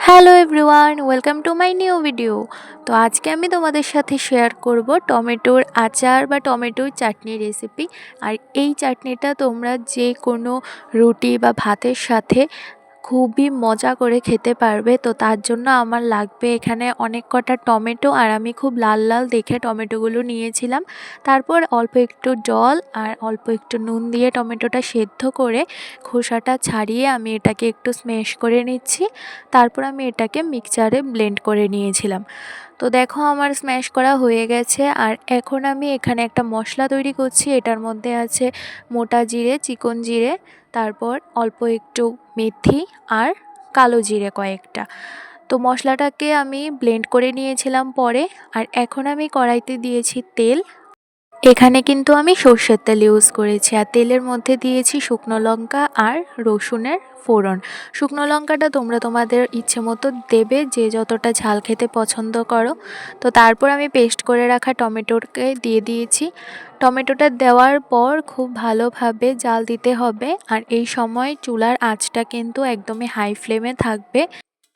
Hello everyone, welcome to my new video. তো আজকে আমি তোমাদের সাথে শেয়ার করব টমেটোর আচার বা টমেটোর চাটনি রেসিপি। আর এই চাটনিটা তোমরা যে কোনো রুটি বা ভাতের সাথে খুবই মজা করে খেতে পারবে। তো তার জন্য আমার লাগবে এখানে অনেক কটা টমেটো, আর আমি খুব লাল লাল দেখে টমেটোগুলো নিয়েছিলাম। তারপর অল্প একটু জল আর অল্প একটু নুন দিয়ে টমেটোটা সেদ্ধ করে খোসাটা ছাড়িয়ে আমি এটাকে একটু স্ম্যাশ করে নিচ্ছি। তারপর আমি এটাকে মিক্সচারে ব্লেন্ড করে নিয়েছিলাম। তো দেখো আমার স্ম্যাশ করা হয়ে গেছে। আর এখন আমি এখানে একটা মশলা তৈরি করছি। এটার মধ্যে আছে মোটা জিরে, চিকন জিরে, তারপর অল্প একটু মেথি আর কালো জিরে কয়েকটা। তো মশলাটাকে আমি ব্লেন্ড করে নিয়েছিলাম পরে। আর এখন আমি কড়াইতে দিয়েছি তেল। এখানে কিন্তু আমি সর্ষের তেল ইউজ করেছি, আর তেলের মধ্যে দিয়েছি শুকনো লঙ্কা আর রসুনের ফোড়ন। শুকনো লঙ্কাটা তোমরা তোমাদের ইচ্ছে মতো দেবে, যে যতটা ঝাল খেতে পছন্দ করো। তো তারপর আমি পেস্ট করে রাখা টমেটোকে দিয়ে দিয়েছি। টমেটোটা দেওয়ার পর খুব ভালোভাবে জাল দিতে হবে, আর এই সময় চুলার আঁচটা কিন্তু একদমই হাই ফ্লেমে থাকবে।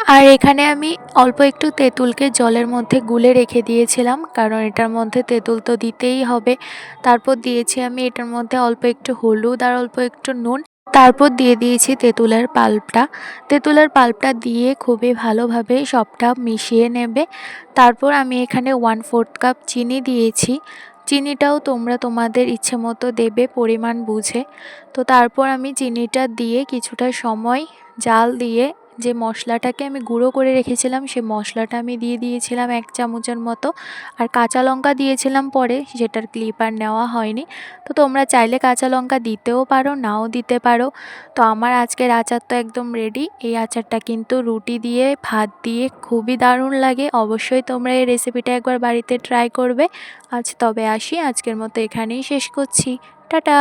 আর এখানে আমি অল্প একটু তেঁতুলকে জলের মধ্যে গুলে রেখে দিয়েছিলাম, কারণ এটার মধ্যে তেঁতুল তো দিতেই হবে। তারপর দিয়েছি আমি এটার মধ্যে অল্প একটু হলুদ আর অল্প একটু নুন। তারপর দিয়ে দিয়েছি তেঁতুলের পাল্পটা। তেঁতুলের পাল্পটা দিয়ে খুবই ভালোভাবে সবটা মিশিয়ে নেবে। তারপর আমি এখানে 1/4 কাপ চিনি দিয়েছি। চিনিটাও তোমরা তোমাদের ইচ্ছে মতো দেবে, পরিমাণ বুঝে। তো তারপর আমি চিনিটা দিয়ে কিছুটা সময় জাল দিয়ে যে মশলাটাকে আমি গুঁড়ো করে রেখেছিলাম, সে মশলাটা আমি দিয়ে দিয়েছিলাম 1 চামচের মতো। আর কাঁচা লঙ্কা দিয়েছিলাম পরে, যেটার ক্লিপ আর নেওয়া হয়নি। তো তোমরা চাইলে কাঁচা লঙ্কা দিতেও পারো, নাও দিতে পারো। তো আমার আজকের আচার তো একদম রেডি। এই আচারটা কিন্তু রুটি দিয়ে, ভাত দিয়ে খুবই দারুণ লাগে। অবশ্যই তোমরা এই রেসিপিটা একবার বাড়িতে ট্রাই করবে। আজ তবে আসি, আজকের মতো এখানেই শেষ করছি। টাটা।